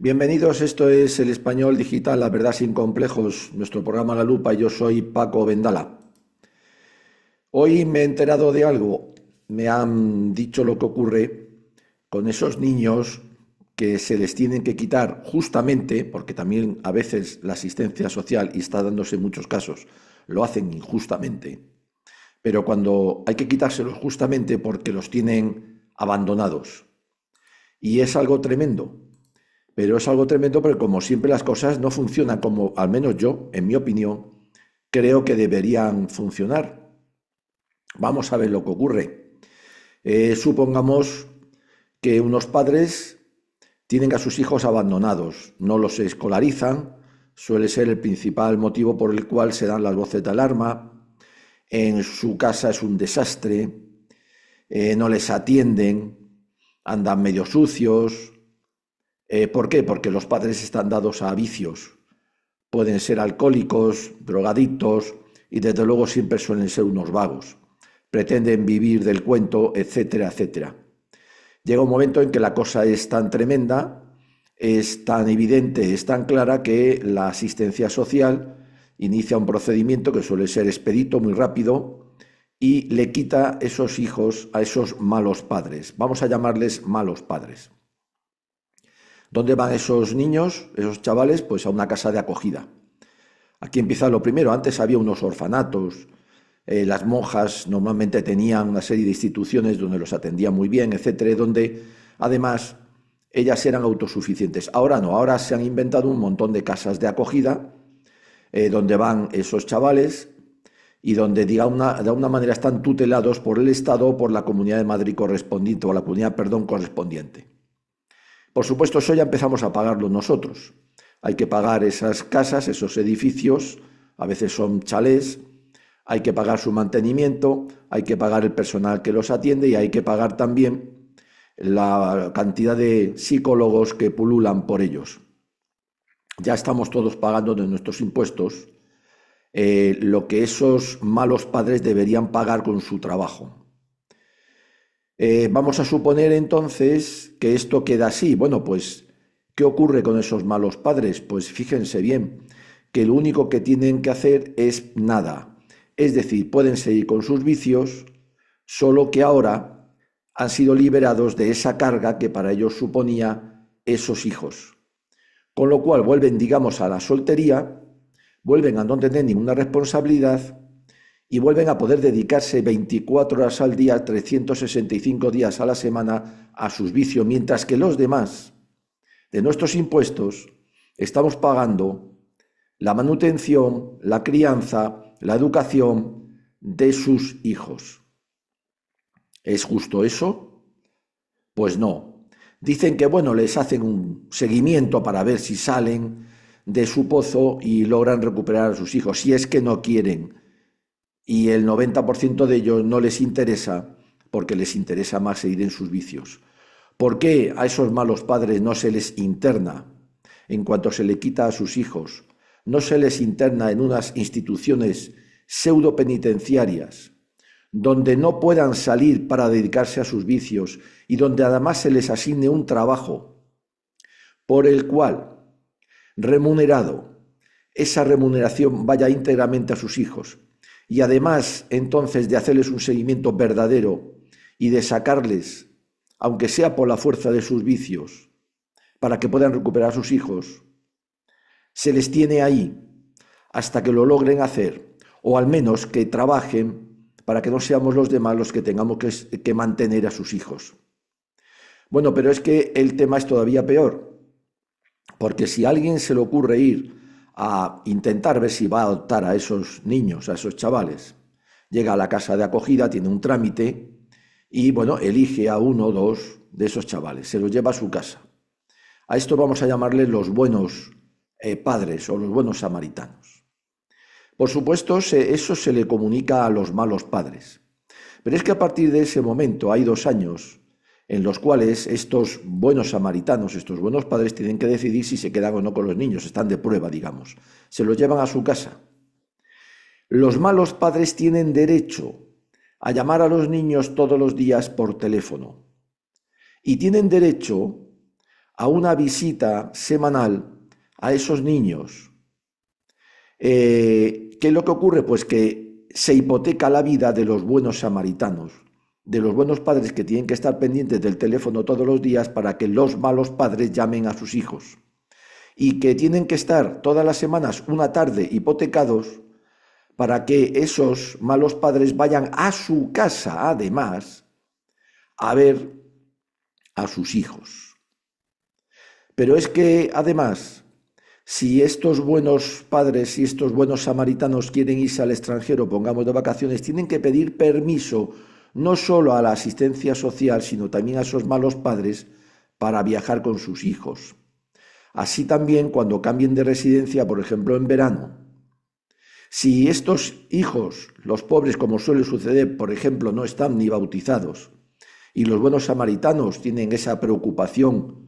Bienvenidos, esto es El Español Digital, la verdad sin complejos, nuestro programa La Lupa, y yo soy Paco Vendala. Hoy me he enterado de algo, me han dicho lo que ocurre con esos niños que se les tienen que quitar justamente, porque también a veces la asistencia social, y está dándose en muchos casos, lo hacen injustamente, pero cuando hay que quitárselos justamente porque los tienen abandonados. Y es algo tremendo. Pero es algo tremendo porque como siempre las cosas no funcionan como, al menos yo, en mi opinión, creo que deberían funcionar. Vamos a ver lo que ocurre. Supongamos que unos padres tienen a sus hijos abandonados, no los escolarizan, suele ser el principal motivo por el cual se dan las voces de alarma, en su casa es un desastre, no les atienden, andan medio sucios. ¿Por qué? Porque los padres están dados a vicios. Pueden ser alcohólicos, drogadictos y desde luego siempre suelen ser unos vagos. Pretenden vivir del cuento, etcétera, etcétera. Llega un momento en que la cosa es tan tremenda, es tan evidente, es tan clara que la asistencia social inicia un procedimiento que suele ser expedito, muy rápido, y le quita esos hijos a esos malos padres. Vamos a llamarles malos padres. ¿Dónde van esos niños, esos chavales? Pues a una casa de acogida. Aquí empieza lo primero. Antes había unos orfanatos, las monjas normalmente tenían una serie de instituciones donde los atendían muy bien, etcétera, donde además ellas eran autosuficientes. Ahora no, ahora se han inventado un montón de casas de acogida donde van esos chavales y donde de una manera están tutelados por el Estado o por la Comunidad de Madrid correspondiente, o la comunidad, perdón, correspondiente. Por supuesto, eso ya empezamos a pagarlo nosotros. Hay que pagar esas casas, esos edificios, a veces son chalés, hay que pagar su mantenimiento, hay que pagar el personal que los atiende y hay que pagar también la cantidad de psicólogos que pululan por ellos. Ya estamos todos pagando de nuestros impuestos lo que esos malos padres deberían pagar con su trabajo. Vamos a suponer entonces que esto queda así. Bueno, pues, ¿qué ocurre con esos malos padres? Pues fíjense bien, que lo único que tienen que hacer es nada. Es decir, pueden seguir con sus vicios, solo que ahora han sido liberados de esa carga que para ellos suponía esos hijos. Con lo cual vuelven, digamos, a la soltería, vuelven a no tener ninguna responsabilidad y vuelven a poder dedicarse 24 horas al día, 365 días a la semana a sus vicios, mientras que los demás, de nuestros impuestos, estamos pagando la manutención, la crianza, la educación de sus hijos. ¿Es justo eso? Pues no. Dicen que, bueno, les hacen un seguimiento para ver si salen de su pozo y logran recuperar a sus hijos, si es que no quieren. Y el 90% de ellos no les interesa porque les interesa más seguir en sus vicios. ¿Por qué a esos malos padres no se les interna en cuanto se le quita a sus hijos? No se les interna en unas instituciones pseudo-penitenciarias donde no puedan salir para dedicarse a sus vicios y donde además se les asigne un trabajo por el cual, remunerado, esa remuneración vaya íntegramente a sus hijos? Y además, entonces, de hacerles un seguimiento verdadero y de sacarles, aunque sea por la fuerza de sus vicios, para que puedan recuperar a sus hijos, se les tiene ahí hasta que lo logren hacer, o al menos que trabajen para que no seamos los demás los que tengamos que mantener a sus hijos. Bueno, pero es que el tema es todavía peor, porque si a alguien se le ocurre ir a intentar ver si va a adoptar a esos niños, a esos chavales, llega a la casa de acogida, tiene un trámite y, bueno, elige a uno o dos de esos chavales, se los lleva a su casa. A esto vamos a llamarle los buenos padres o los buenos samaritanos. Por supuesto, eso se le comunica a los malos padres. Pero es que a partir de ese momento hay 2 años en los cuales estos buenos samaritanos, estos buenos padres, tienen que decidir si se quedan o no con los niños, están de prueba, digamos. Se los llevan a su casa. Los malos padres tienen derecho a llamar a los niños todos los días por teléfono y tienen derecho a una visita semanal a esos niños. ¿Qué es lo que ocurre? Pues que se hipoteca la vida de los buenos samaritanos, de los buenos padres que tienen que estar pendientes del teléfono todos los días para que los malos padres llamen a sus hijos, y que tienen que estar todas las semanas una tarde hipotecados para que esos malos padres vayan a su casa, además, a ver a sus hijos. Pero es que, además, si estos buenos padres y estos buenos samaritanos quieren irse al extranjero, pongamos de vacaciones, tienen que pedir permiso no solo a la asistencia social, sino también a esos malos padres para viajar con sus hijos. Así también cuando cambien de residencia, por ejemplo en verano, si estos hijos, los pobres como suele suceder, por ejemplo, no están ni bautizados, y los buenos samaritanos tienen esa preocupación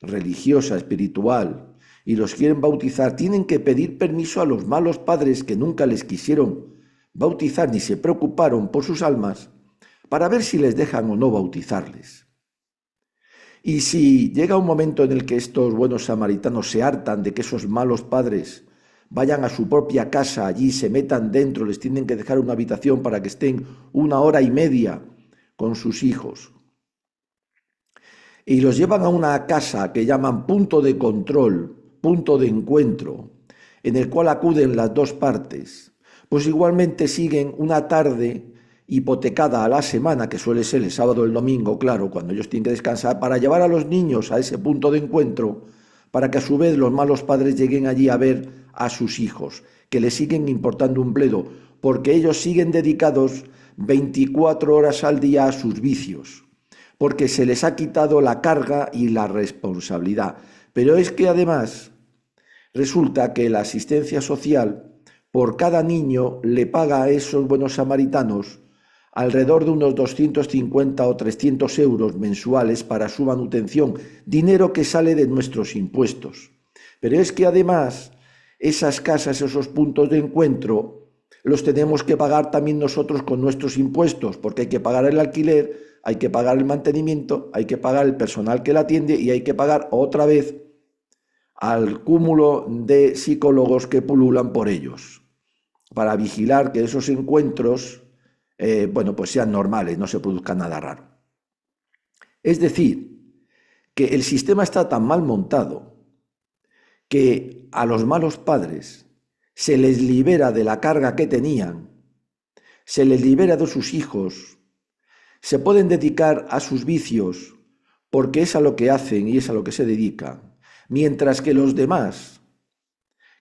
religiosa, espiritual, y los quieren bautizar, tienen que pedir permiso a los malos padres que nunca les quisieron bautizar ni se preocuparon por sus almas, para ver si les dejan o no bautizarles. Y si llega un momento en el que estos buenos samaritanos se hartan de que esos malos padres vayan a su propia casa, allí se metan dentro, les tienen que dejar una habitación para que estén 1 hora y media con sus hijos, y los llevan a una casa que llaman punto de control, punto de encuentro, en el cual acuden las dos partes, pues igualmente siguen una tarde hipotecada a la semana, que suele ser el sábado o el domingo, claro, cuando ellos tienen que descansar, para llevar a los niños a ese punto de encuentro, para que a su vez los malos padres lleguen allí a ver a sus hijos, que les siguen importando un bledo, porque ellos siguen dedicados 24 horas al día a sus vicios, porque se les ha quitado la carga y la responsabilidad. Pero es que además resulta que la asistencia social por cada niño le paga a esos buenos samaritanos alrededor de unos 250 o 300 euros mensuales para su manutención, dinero que sale de nuestros impuestos. Pero es que además esas casas, esos puntos de encuentro, los tenemos que pagar también nosotros con nuestros impuestos, porque hay que pagar el alquiler, hay que pagar el mantenimiento, hay que pagar el personal que la atiende y hay que pagar otra vez al cúmulo de psicólogos que pululan por ellos, para vigilar que esos encuentros pues sean normales, no se produzca nada raro. Es decir, que el sistema está tan mal montado que a los malos padres se les libera de la carga que tenían, se les libera de sus hijos, se pueden dedicar a sus vicios porque es a lo que hacen y es a lo que se dedican, mientras que los demás,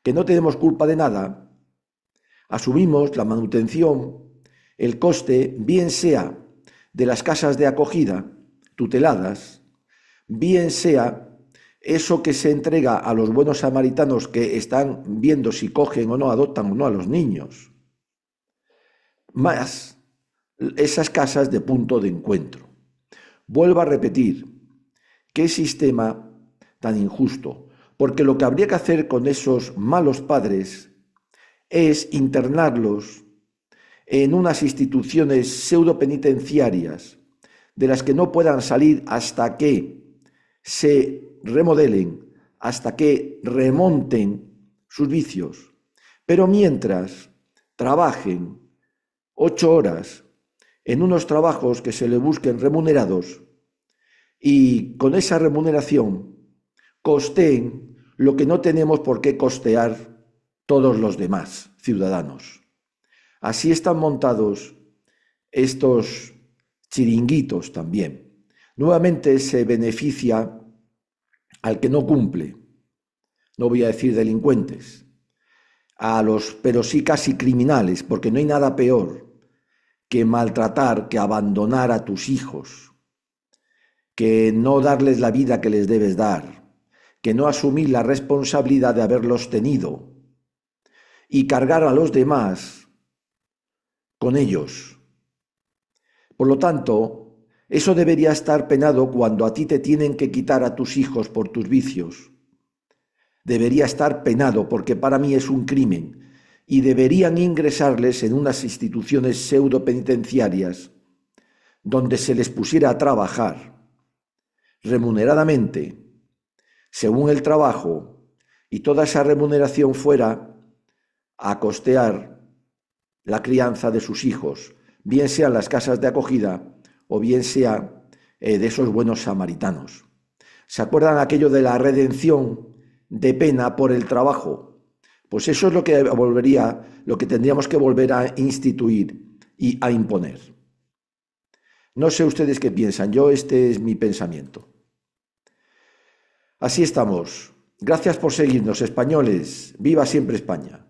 que no tenemos culpa de nada, asumimos la manutención, el coste, bien sea de las casas de acogida tuteladas, bien sea eso que se entrega a los buenos samaritanos que están viendo si cogen o no, adoptan o no a los niños, más esas casas de punto de encuentro. Vuelvo a repetir, qué sistema tan injusto, porque lo que habría que hacer con esos malos padres es internarlos en unas instituciones pseudopenitenciarias de las que no puedan salir hasta que se remodelen, hasta que remonten sus vicios, pero mientras trabajen 8 horas en unos trabajos que se les busquen remunerados y con esa remuneración costeen lo que no tenemos por qué costear todos los demás ciudadanos. Así están montados estos chiringuitos también. Nuevamente se beneficia al que no cumple, no voy a decir delincuentes, pero sí casi criminales, porque no hay nada peor que maltratar, que abandonar a tus hijos, que no darles la vida que les debes dar, que no asumir la responsabilidad de haberlos tenido y cargar a los demás con ellos. Por lo tanto, eso debería estar penado cuando a ti te tienen que quitar a tus hijos por tus vicios. Debería estar penado porque para mí es un crimen y deberían ingresarles en unas instituciones pseudopenitenciarias donde se les pusiera a trabajar remuneradamente según el trabajo, y toda esa remuneración fuera a costear la crianza de sus hijos, bien sean las casas de acogida o bien sea de esos buenos samaritanos. ¿Se acuerdan aquello de la redención de pena por el trabajo? Pues eso es lo que tendríamos que volver a instituir y a imponer. No sé ustedes qué piensan, este es mi pensamiento. Así estamos. Gracias por seguirnos, españoles. Viva siempre España.